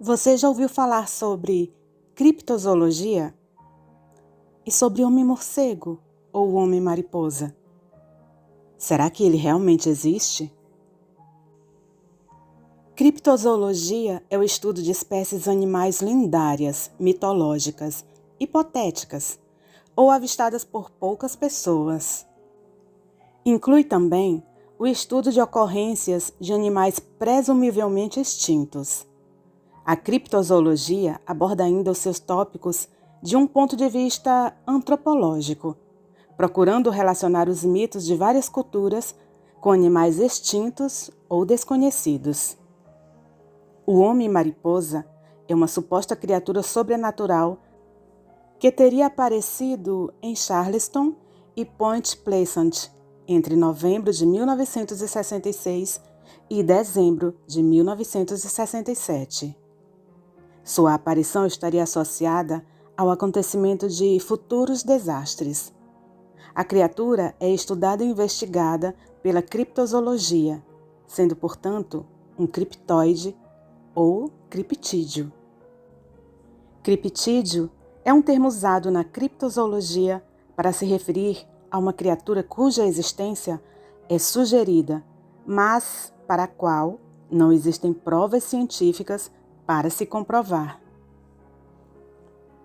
Você já ouviu falar sobre criptozoologia? E sobre homem-morcego ou homem-mariposa? Será que ele realmente existe? Criptozoologia é o estudo de espécies animais lendárias, mitológicas, hipotéticas ou avistadas por poucas pessoas. Inclui também o estudo de ocorrências de animais presumivelmente extintos. A criptozoologia aborda ainda os seus tópicos de um ponto de vista antropológico, procurando relacionar os mitos de várias culturas com animais extintos ou desconhecidos. O homem-mariposa é uma suposta criatura sobrenatural que teria aparecido em Charleston e Point Pleasant entre novembro de 1966 e dezembro de 1967. Sua aparição estaria associada ao acontecimento de futuros desastres. A criatura é estudada e investigada pela criptozoologia, sendo, portanto, um criptoide ou criptídeo. Criptídeo é um termo usado na criptozoologia para se referir a uma criatura cuja existência é sugerida, mas para a qual não existem provas científicas para se comprovar.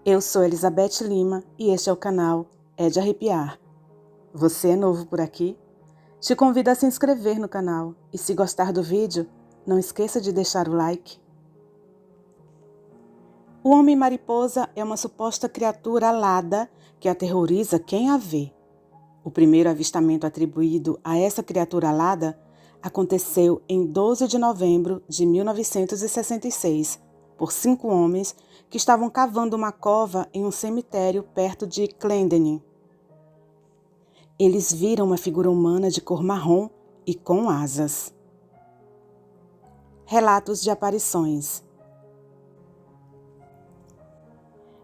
Eu sou Elizabeth Lima e este é o canal É de Arrepiar. Você é novo por aqui? Te convido a se inscrever no canal e, se gostar do vídeo, não esqueça de deixar o like. O homem-mariposa é uma suposta criatura alada que aterroriza quem a vê. O primeiro avistamento atribuído a essa criatura alada aconteceu em 12 de novembro de 1966, por 5 homens que estavam cavando uma cova em um cemitério perto de Clendenin. Eles viram uma figura humana de cor marrom e com asas. Relatos de aparições.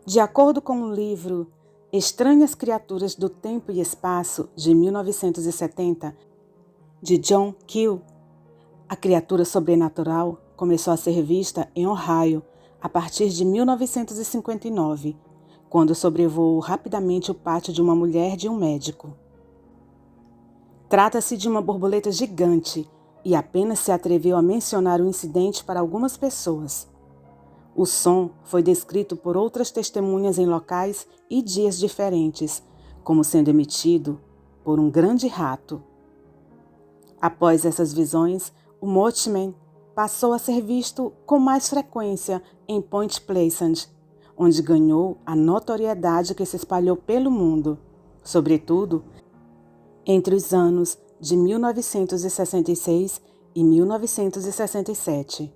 De acordo com o livro Estranhas Criaturas do Tempo e Espaço, de 1970, de John Keel, a criatura sobrenatural começou a ser vista em Ohio a partir de 1959, quando sobrevoou rapidamente o pátio de uma mulher de um médico. Trata-se de uma borboleta gigante e apenas se atreveu a mencionar o incidente para algumas pessoas. O som foi descrito por outras testemunhas em locais e dias diferentes, como sendo emitido por um grande rato. Após essas visões, o Mothman passou a ser visto com mais frequência em Point Pleasant, onde ganhou a notoriedade que se espalhou pelo mundo, sobretudo entre os anos de 1966 e 1967.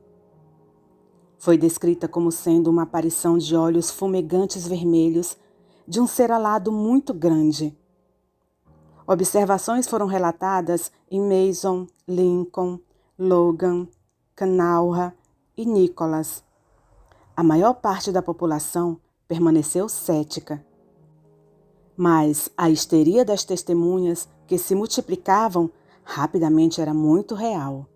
Foi descrita como sendo uma aparição de olhos fumegantes vermelhos de um ser alado muito grande. Observações foram relatadas em Mason, Lincoln, Logan, Kanawha e Nicholas. A maior parte da população permaneceu cética. Mas a histeria das testemunhas, que se multiplicavam, rapidamente era muito real.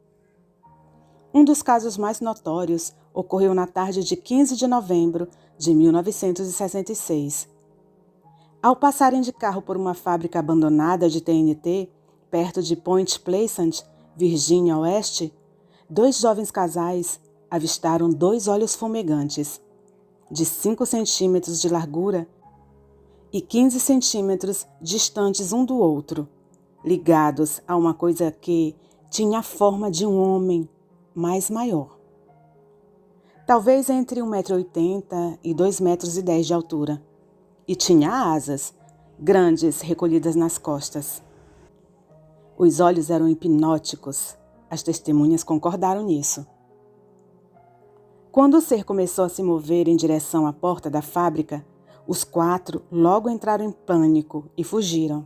Um dos casos mais notórios ocorreu na tarde de 15 de novembro de 1966. Ao passarem de carro por uma fábrica abandonada de TNT, perto de Point Pleasant, Virgínia Oeste, 2 jovens casais avistaram 2 olhos fumegantes, de 5 centímetros de largura e 15 centímetros distantes um do outro, ligados a uma coisa que tinha a forma de um homem, mais maior. Talvez entre 1,80 m e 2,10 m de altura. E tinha asas, grandes, recolhidas nas costas. Os olhos eram hipnóticos. As testemunhas concordaram nisso. Quando o ser começou a se mover em direção à porta da fábrica, os 4 logo entraram em pânico e fugiram.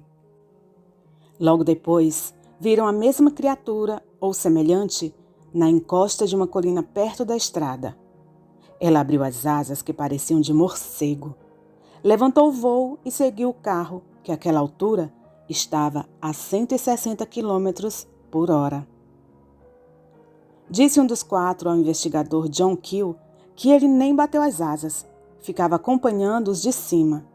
Logo depois, viram a mesma criatura, ou semelhante, na encosta de uma colina perto da estrada. Ela abriu as asas que pareciam de morcego, levantou o voo e seguiu o carro, que àquela altura estava a 160 km por hora. Disse um dos 4 ao investigador John Keel que ele nem bateu as asas, ficava acompanhando-os de cima.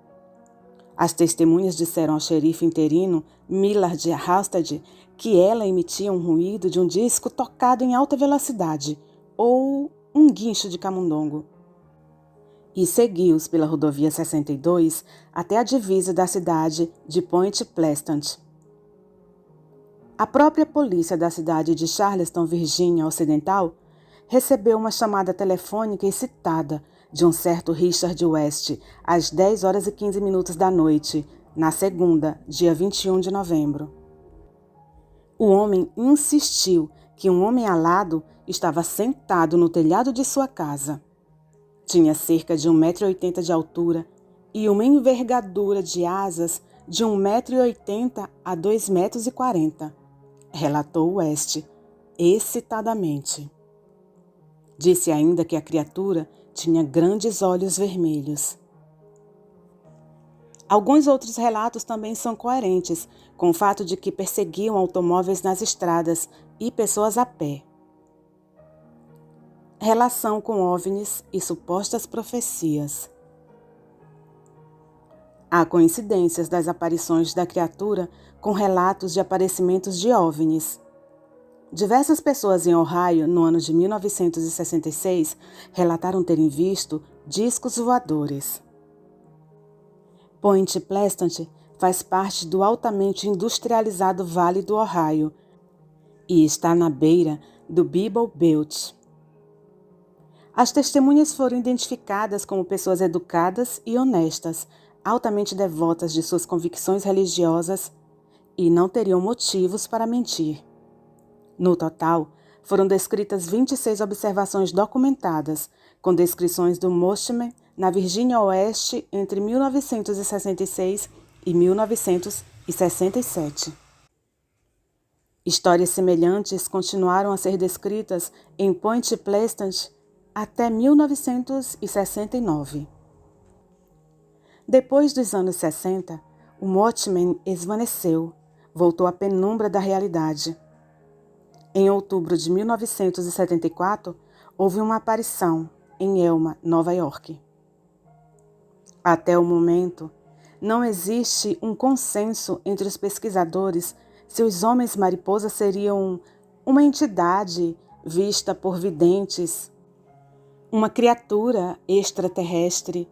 As testemunhas disseram ao xerife interino, Millard Halstead, que ela emitia um ruído de um disco tocado em alta velocidade, ou um guincho de camundongo. E seguiu-os pela rodovia 62 até a divisa da cidade de Point Pleasant. A própria polícia da cidade de Charleston, Virgínia Ocidental, recebeu uma chamada telefônica excitada de um certo Richard West às 10 horas e 15 minutos da noite, na segunda, dia 21 de novembro. O homem insistiu que um homem alado estava sentado no telhado de sua casa. Tinha cerca de 1,80 m de altura e uma envergadura de asas de 1,80 m a 2,40 m, relatou West, excitadamente. Disse ainda que a criatura tinha grandes olhos vermelhos. Alguns outros relatos também são coerentes com o fato de que perseguiam automóveis nas estradas e pessoas a pé. Relação com OVNIs e supostas profecias. Há coincidências das aparições da criatura com relatos de aparecimentos de OVNIs. Diversas pessoas em Ohio, no ano de 1966, relataram terem visto discos voadores. Point Pleasant faz parte do altamente industrializado Vale do Ohio e está na beira do Bible Belt. As testemunhas foram identificadas como pessoas educadas e honestas, altamente devotas de suas convicções religiosas e não teriam motivos para mentir. No total, foram descritas 26 observações documentadas, com descrições do Moshman na Virgínia Oeste entre 1966 e 1967. Histórias semelhantes continuaram a ser descritas em Point Pleasant até 1969. Depois dos anos 60, o Moshman esvaneceu, voltou à penumbra da realidade. Em outubro de 1974, houve uma aparição em Elma, Nova York. Até o momento, não existe um consenso entre os pesquisadores se os homens-mariposa seriam uma entidade vista por videntes, uma criatura extraterrestre,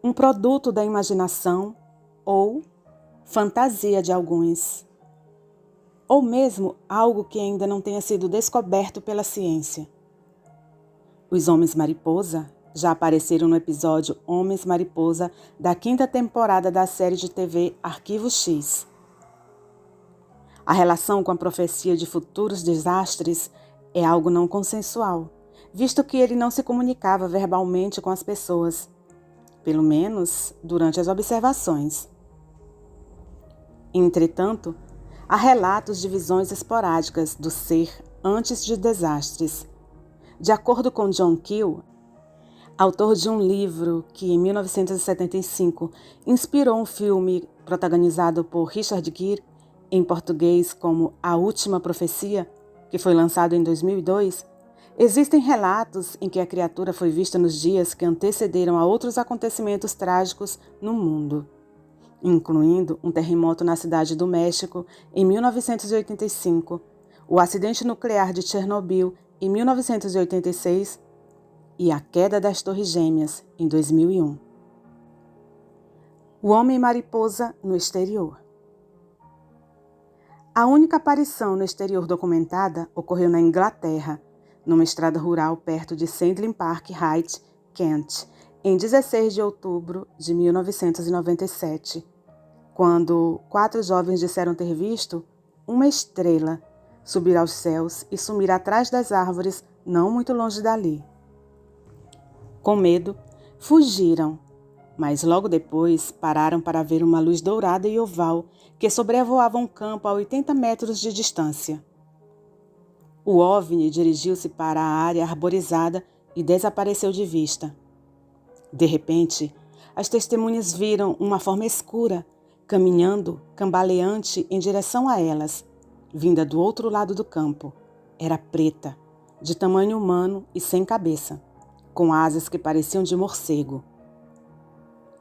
um produto da imaginação ou fantasia de alguns, ou mesmo algo que ainda não tenha sido descoberto pela ciência. Os homens-mariposa já apareceram no episódio Homens-Mariposa da 5ª temporada da série de TV Arquivo X. A relação com a profecia de futuros desastres é algo não consensual, visto que ele não se comunicava verbalmente com as pessoas, pelo menos durante as observações. Entretanto, há relatos de visões esporádicas do ser antes de desastres. De acordo com John Keel, autor de um livro que, em 1975, inspirou um filme protagonizado por Richard Gere, em português como A Última Profecia, que foi lançado em 2002, existem relatos em que a criatura foi vista nos dias que antecederam a outros acontecimentos trágicos no mundo, incluindo um terremoto na cidade do México em 1985, o acidente nuclear de Chernobyl em 1986 e a queda das Torres Gêmeas em 2001. O Homem-Mariposa no exterior. A única aparição no exterior documentada ocorreu na Inglaterra, numa estrada rural perto de Sandling Park Heights, Kent, em 16 de outubro de 1997, quando 4 jovens disseram ter visto uma estrela subir aos céus e sumir atrás das árvores não muito longe dali. Com medo, fugiram, mas logo depois pararam para ver uma luz dourada e oval que sobrevoava um campo a 80 metros de distância. O OVNI dirigiu-se para a área arborizada e desapareceu de vista. De repente, as testemunhas viram uma forma escura, caminhando, cambaleante, em direção a elas, vinda do outro lado do campo. Era preta, de tamanho humano e sem cabeça. com asas que pareciam de morcego.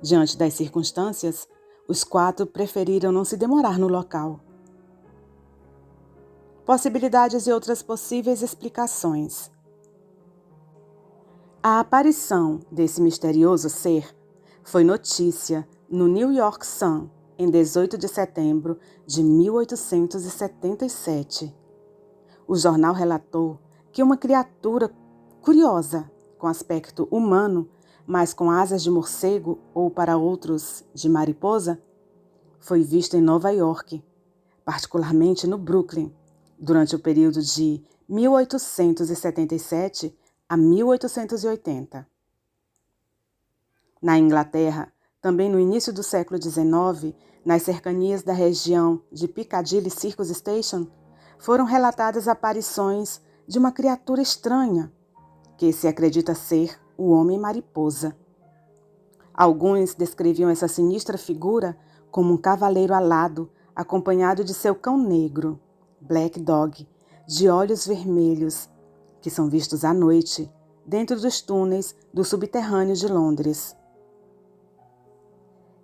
Diante das circunstâncias, os 4 preferiram não se demorar no local. Possibilidades e outras possíveis explicações. A aparição desse misterioso ser foi notícia no New York Sun em 18 de setembro de 1877. O jornal relatou que uma criatura curiosa, com aspecto humano, mas com asas de morcego ou, para outros, de mariposa, foi vista em Nova York, particularmente no Brooklyn, durante o período de 1877 a 1880. Na Inglaterra, também no início do século XIX, nas cercanias da região de Piccadilly Circus Station, foram relatadas aparições de uma criatura estranha, que se acredita ser o Homem-Mariposa. Alguns descreviam essa sinistra figura como um cavaleiro alado, acompanhado de seu cão negro, Black Dog, de olhos vermelhos, que são vistos à noite, dentro dos túneis do subterrâneo de Londres.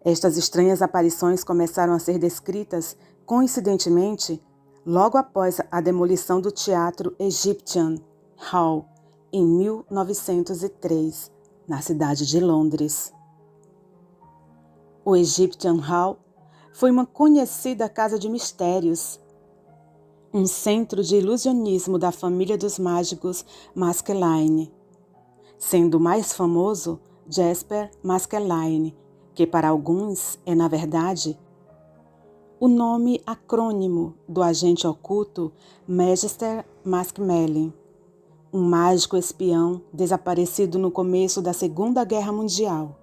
Estas estranhas aparições começaram a ser descritas, coincidentemente, logo após a demolição do Teatro Egyptian Hall, em 1903, na cidade de Londres. O Egyptian Hall foi uma conhecida casa de mistérios, um centro de ilusionismo da família dos mágicos Maskelyne, sendo o mais famoso Jasper Maskelyne, que para alguns é, na verdade, o nome acrônimo do agente oculto Magister Maskmelin, um mágico espião desaparecido no começo da Segunda Guerra Mundial.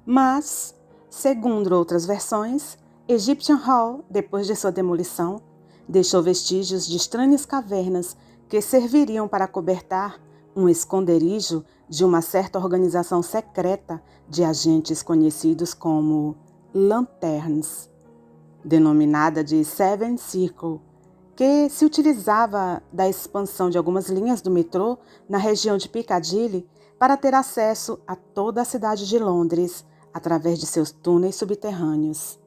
Mas, segundo outras versões, Egyptian Hall, depois de sua demolição, deixou vestígios de estranhas cavernas que serviriam para acobertar um esconderijo de uma certa organização secreta de agentes conhecidos como Lanterns, denominada de Seven Circle, que se utilizava da expansão de algumas linhas do metrô na região de Piccadilly para ter acesso a toda a cidade de Londres através de seus túneis subterrâneos.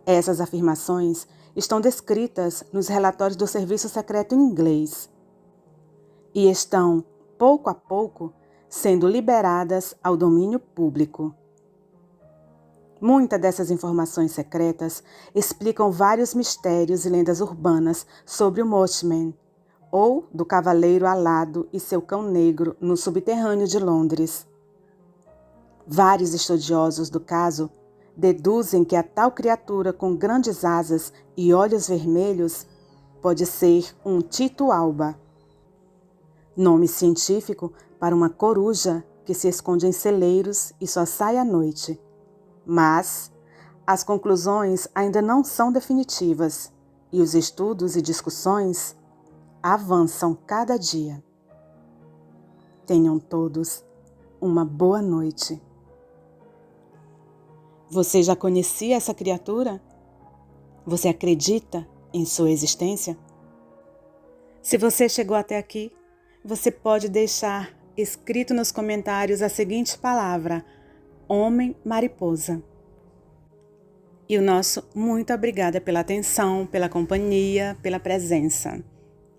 Essas afirmações estão descritas nos relatórios do Serviço Secreto inglês e estão, pouco a pouco, sendo liberadas ao domínio público. Muitas dessas informações secretas explicam vários mistérios e lendas urbanas sobre o Mothman, ou do Cavaleiro Alado e seu cão negro no subterrâneo de Londres. Vários estudiosos do caso deduzem que a tal criatura com grandes asas e olhos vermelhos pode ser um Tito Alba, nome científico para uma coruja que se esconde em celeiros e só sai à noite. Mas as conclusões ainda não são definitivas e os estudos e discussões avançam cada dia. Tenham todos uma boa noite. Você já conhecia essa criatura? Você acredita em sua existência? Se você chegou até aqui, você pode deixar escrito nos comentários a seguinte palavra: Homem-Mariposa. E o nosso muito obrigada pela atenção, pela companhia, pela presença.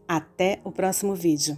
Até o próximo vídeo.